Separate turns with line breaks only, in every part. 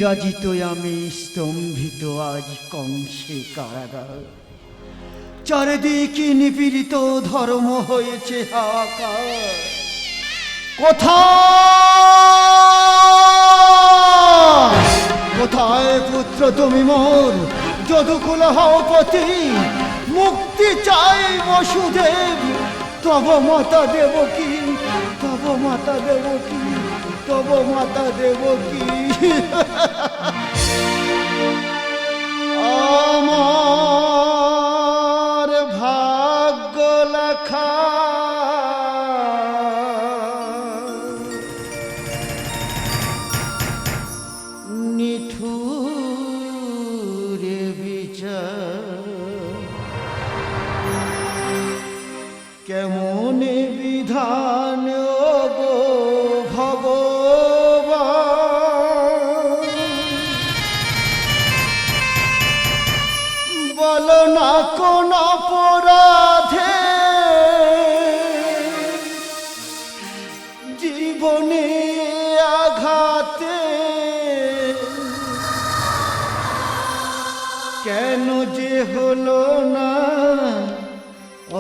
বিরাজিত আমি স্তম্ভিত আজ কংসে কারাগার, চারিদিকে নিপীড়িত ধর্ম হয়েছে হাহাকার। কোথায় কোথায় পুত্র তুমি মোর, যদুকুল হও পতি, মুক্তি চাই বসুদেব, তব মাতা দেবকী, তব মাতা দেবকী, তব মাতা দেবকী। আমার ভাগ্য লেখা নিঠুরে বিচার, কেমন বিধান গো ভগবান, বলো না কোন অপরাধে জীবনে আঘাতে কেন যে হলো না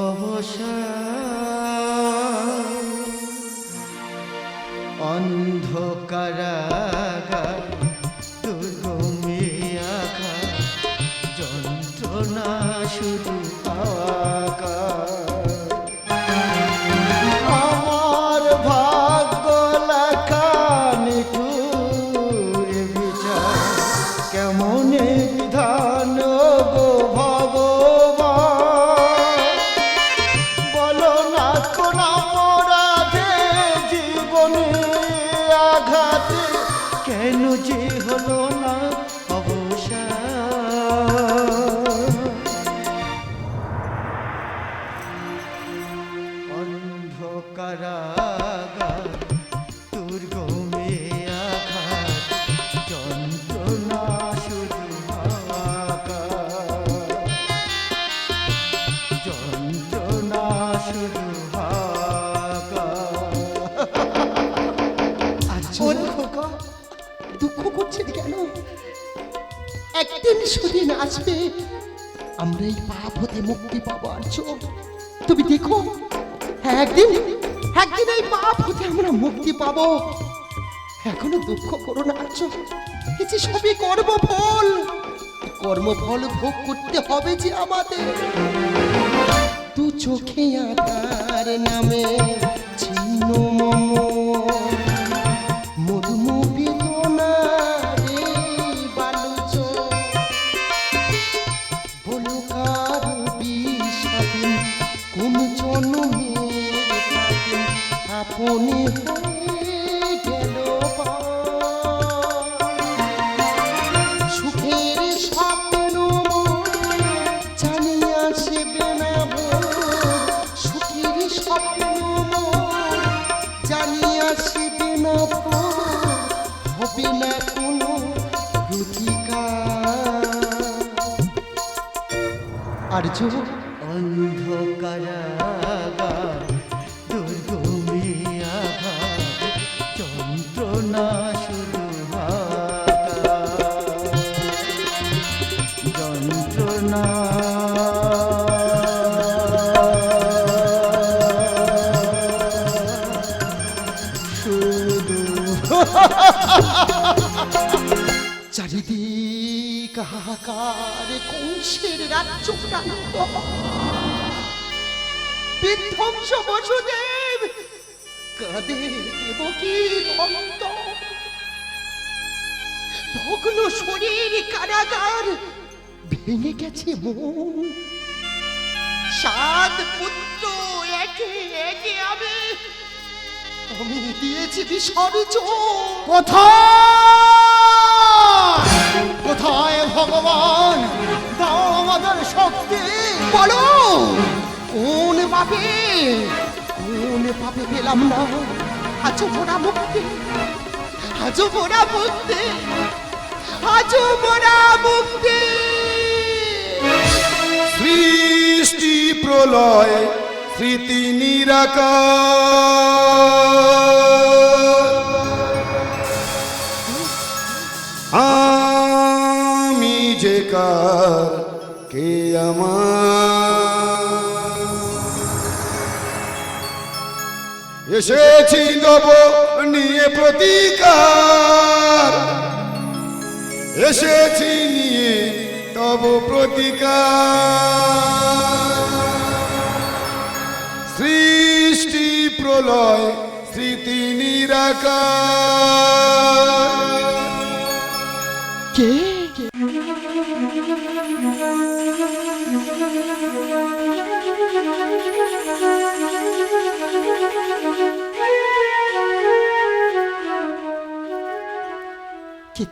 অবসান। অন্ধকারাগার দুর্গমে আঘাত, যন্ত্রণা শুধু আকার। আমার ভাগ্য লেখা নিঠুরে বিচার, কেমন বিধান গো ভগবান, বলো না কোন অপরাধে জীবনে আঘাতে কেন যে হলো না অবসান। অন্ধকারাগার দুর্গমে আঘাত, যন্ত্রণা শুধু হাহাকার, যন্ত্রণা শুধু হাহাকার।
খোকা, দুঃখ করছেন কেন? একদিন সুদিন আসবে, আমরা এই পাপ হতে মুক্তি পাবো। আর তুমি দেখো, একদিন একদিন এই পাপ হতে আমরা মুক্তি পাবো। এখনো দুঃখ করো না আছো, এই যে সবই কর্মফল, কর্মফল ভোগ করতে হবে যে আমাদের। দু চোখে আধার নামে ছিন্ন মম, মধুম বেদনা রে বালুচ, বলো কার বিষাদিন কোন জন্মের কাদিন আপনি হয়ে গেল সুখের স্বপ্ন জানিয়া সেবে না ভোর, সুখের স্বপ্ন জানিয়া সেবে না ভোর, হবে না কোনো প্রতিকার। আর
অন্ধকারাগার দুর্গমে আঘাত, যন্ত্রণা শুধু হাহাকার, যন্ত্রণা শুধু।
চারিদিক হাহাকার, কংসের রাজ্য প্রান্ত, বিধ্বংস বসুদেব, কাঁদে দেবকীর অন্ত, ভগ্ন শরীর কারাগার, ভেঙে গেছে মন। 7 পুত্র একে একে আমি দিয়েছি বিসর্জন।
কোথায় কোথায় ভগবান, দাও আমাদের শক্তি।
বলো কোন পাপে পেলাম না আজ মোরা মুক্তি, আজ মোরা মুক্তি, আজ মোরা মুক্তি।
সৃষ্টি প্রলয় স্মৃতি নিরাকার, আমার এসেছি নব নিয়ে প্রতিকার, এসেছি নিয়ে তব প্রতিকার। সৃষ্টি প্রলয় স্মৃতি নিরাকার।
কে কে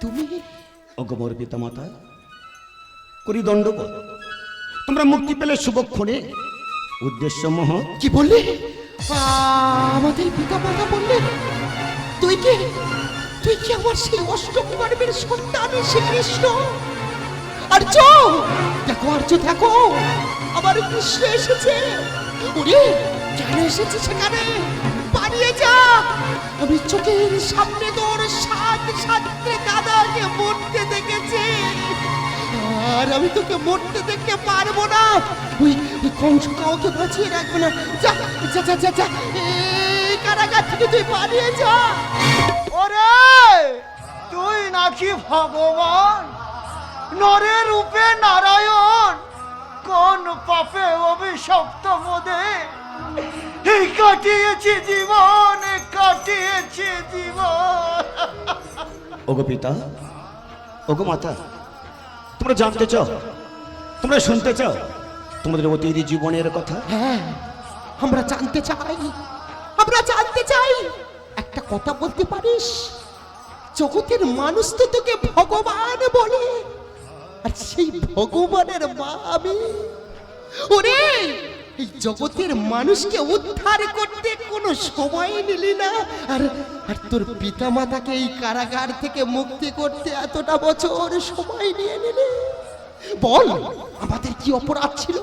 তুমি?
অগমর পিতামাতা করি দণ্ডবত, তোমরা মুক্তি পেলে শুভক্ষণে, উদ্দেশ্য মহৎ।
কি বললে? আমাদের পিতা মাতা বললে তুই কি আমার সেই অষ্টম গর্ভের সন্তান শ্রীকৃষ্ণ? আর্য দেখো, আর্য দেখো, আমার কৃষ্ণ এসেছে। ওরে কেন এসেছে সেখানে? পালিয়ে যা, আমি চোখের সামনে তোর সাথে দাদাকে মরতে দেখেছি, আর আমি তোকে মরতে দেখতে পারবো না। ওই কংস কাউকে বাঁচিয়ে রাখবে না। যা যা যা যা যা, এই কারাগার থেকে তুই পালিয়ে যা।
ওরে তুই নাকি ভগবান, নরের রূপে নারায়ণ, কোন পাপে অভিশপ্ত মোদে এই কাটিয়েছি জীবন, কাটিয়েছি জীবন। ওগো পিতা, ওগো মাতা, তোমরা জানতে চাও, তোমরা শুনতে চাও তোমাদের অতীত জীবনের কথা?
হ্যাঁ, আমরা জানতে চাই, আমরা জানতে চাই। একটা কথা বলতে পারিস? জগতের মানুষ তো তোকে ভগবান বলে, আর সেই ভগবানের মা আমি। ওরে এই জগতের মানুষকে উদ্ধার করতে কোনো সময় নিলি না, আর আর তোর পিতা মাতাকে এই কারাগার থেকে মুক্তি করতে এতটা বছর সময় নিয়ে নিলি। বল আমাদের কি অপরাধ ছিল?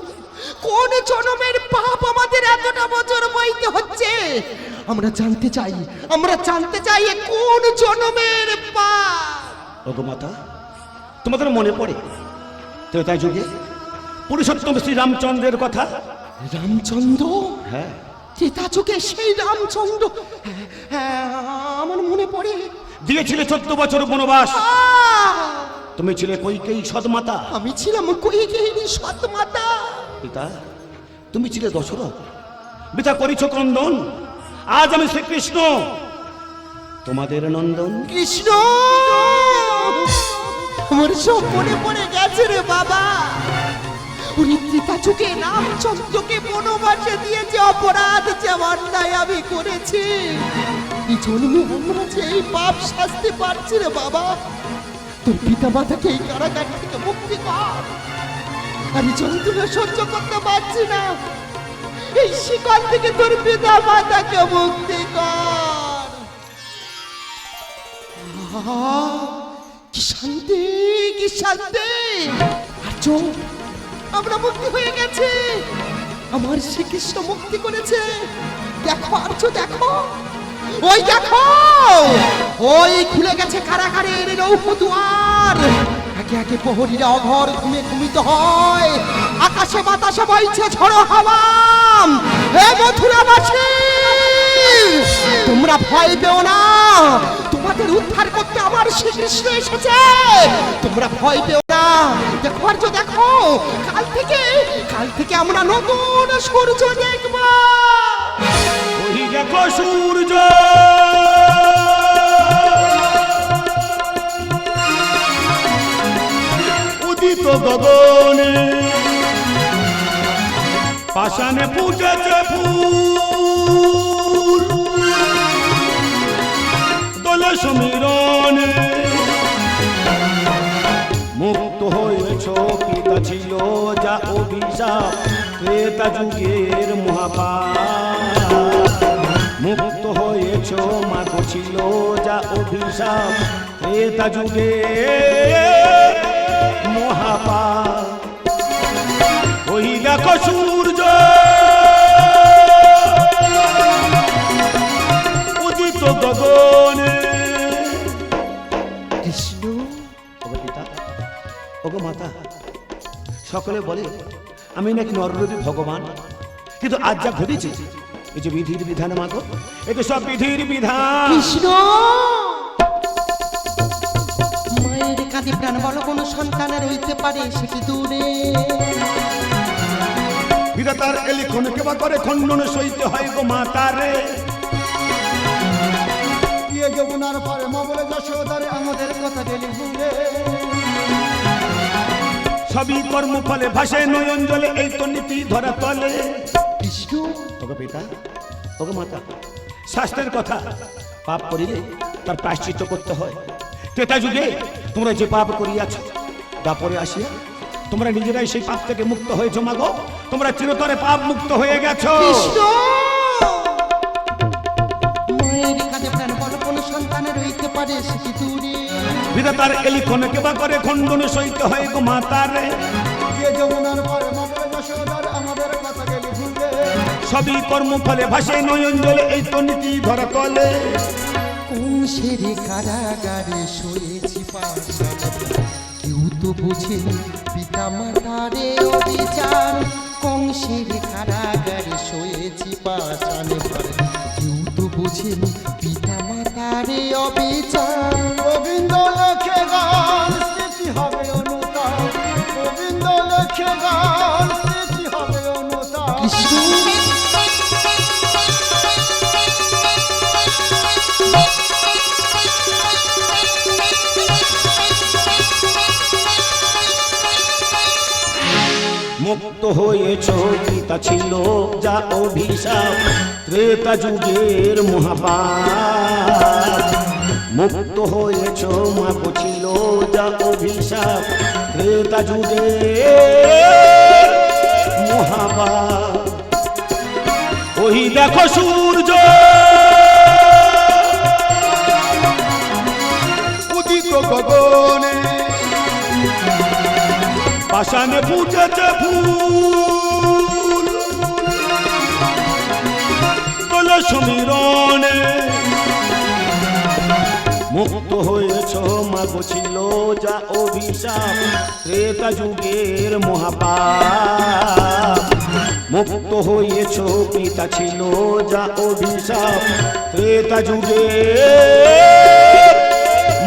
কোন জনমের পাপ আমাদের এতটা বছর বইতে হচ্ছে? আমরা জানতে চাই, আমরা জানতে চাই এ কোন জনমের পাপ।
ওগো মাতা, তোমাদের মনে পড়ে ত্রেতা যুগে পুরুষোত্তম শ্রী রামচন্দ্রের কথা?
রামচন্দ্র?
হ্যাঁ,
ত্রেতা যুগে সেই রামচন্দ্র? হ্যাঁ, আমার মনে পড়ে।
দিয়েছিলে 14 বছর বনবাস। তুমি ছিলে কইকেয়ী সৎমাতা।
আমি ছিলাম কইকেয়ীর সৎমাতা।
পিতা, তুমি ছিলে দশরথ, বিতা করিছ ক্রন্দন। আজ আমি শ্রীকৃষ্ণ, তোমাদের নন্দন।
কৃষ্ণ, আমার সব মনে পড়ে গেছে রে বাবা। উনি ত্রেতা যুগে রামচন্দ্রকে বনবাসে দিয়ে যে অপরাধ, যে অন্যায় আমি করেছি, এই জন্মে আমরা যে এই পাপ শাস্তি পাচ্ছি রে বাবা। তোর পিতা মাতাকে এই কারাগার থেকে মুক্তি কর। আমি যন্ত্রণা সহ্য করতে পারছি না, এই শিকল থেকে তোর পিতা মাতাকে মুক্তি কর। কি শান্তি, কি শান্তি! আর্য, আমরা মুক্তি হয়ে গেছি, আমার শ্রীকৃষ্ণ মুক্তি করেছে। দেখো আর্য, দেখো, ওই দেখো, ওই খুলে গেছে কারাগারের রৌপ্য দুয়ার। একে একে প্রহরীরা অঘর ঘুমে ঘুমিত হয়। আকাশে বাতাসে বইছে ঝড়ো হাওয়া। হে মথুরাবাসী, তোমরা ভয় পেও না, তোমাদের উদ্ধার করতে আমার শ্রীকৃষ্ণ এসেছে। তোমরা ভয় পেও না। দেখো আর্য, দেখো, কাল থেকে আমরা নতুন সূর্য দেখব।
ওই দেখো সূর্য, উদিত গগনে, পাষাণে ফুটেছে ফুল, দোলে সমীরণে। মুক্ত হয়েছ পিতা ছিল যা অভিশাপ, ত্রেতা যুগের মহাপাপ। মুক্ত হয়েছ মাগো ছিল যা অভিশাপ, ত্রেতা যুগের মহাপাপ। ওই দেখো সূর্য, উদিত গগনে।
কৃষ্ণ,
ওগো পিতা, ওগো মাতা, সকলে বলে আমি নাকি নররূপী ভগবান, কিন্তু আজ যা ঘটেছে এই যে বিধির বিধান মাগো, এ তো সব বিধির বিধান।
কৃষ্ণ, মায়ের কাঁধে প্রাণ বলো কোনো সন্তানের হইতে পারে সেটি দূরে।
বিধাতার এলি ক্ষণ কেবা করে খণ্ডন সইতে হয় গো মাতারে।
গিয়ে যমুনার পারে মা বলে যশোদারে আমাদের কথা গেলি ভুলে।
সবই কর্ম ফলে ভাসে নয়ন জলে, এই তো নীতি ধরা তলে।
কৃষ্ণ,
ওগো পিতা, ওগো মাতা, শাস্ত্রের কথা পাপ করিলে তার প্রায়শ্চিত্ত করতে হয়। ত্রেতা যুগে তোমরা যে পাপ করিয়াছ, দাপরে আসিয়া তোমরা নিজেরাই সেই পাপ থেকে মুক্ত হয়েছো মাগো। তোমরা চিরতরে পাপ মুক্ত হয়ে গেছো।
কৃষ্ণ, মায়ের কাঁধে প্রাণ বলো কোনো সন্তানের হইতে পারে সেটি দূরে।
বিধাতার এলি ক্ষণ কেবা করে খণ্ডন সইতে হয় গো মাতারে।
গিয়ে যমুনার পারে মা বলে যশোদারে আমাদের কথা গেলি ভুলে।
সবই কর্ম ফলে ভাসে নয়ন জলে, এই তো নীতি ধরা তলে।
কংসের কারাগারে শুয়েছি পাশানে, কেউ তো বোঝেনি পিতা মাতারে অবিচার। কংসের কারাগারে শুয়েছি পাশানে ঘরে, কেউ তো বোঝেনি পিতা মাতারে অবিচার।
গোবিন্দ লেখে গান স্মৃতি হবে অনুতাপ। গোবিন্দ লেখে গান স্মৃতি হবে অনুতাপ।
কৃষ্ণ,
মুক্ত হয়েছ পিতা ছিল যা অভিশাপ, ত্রেতা যুগের মহাপাপ। মুক্ত হয়েছ মাগো ছিল যা অভিশাপ, ত্রেতা যুগের মহাপাপ। ওই দেখো সূর্য
উদিত গগনে
পাষাণে ফুটেছে ফুল, তোলে সমীরণে। মুক্ত হয়েছ মাগো ছিল যা অভিশাপ, ত্রেতা যুগের মহাপাপ। মুক্ত হয়েছ পিতা ছিল যা অভিশাপ, ত্রেতা যুগের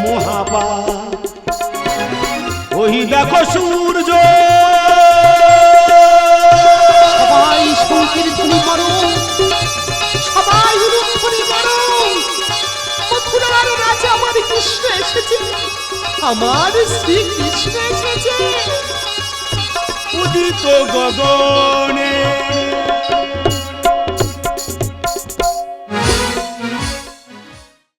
মহাপাপ। ওই দেখো সূর্য
সবাই সংকীর্তনী করো, সবাই রূপধ্বনি করো। মথুরার রাজা আমার কৃষ্ণ এসেছে, আমার শ্রীকৃষ্ণ এসেছে।
উদিত গগনে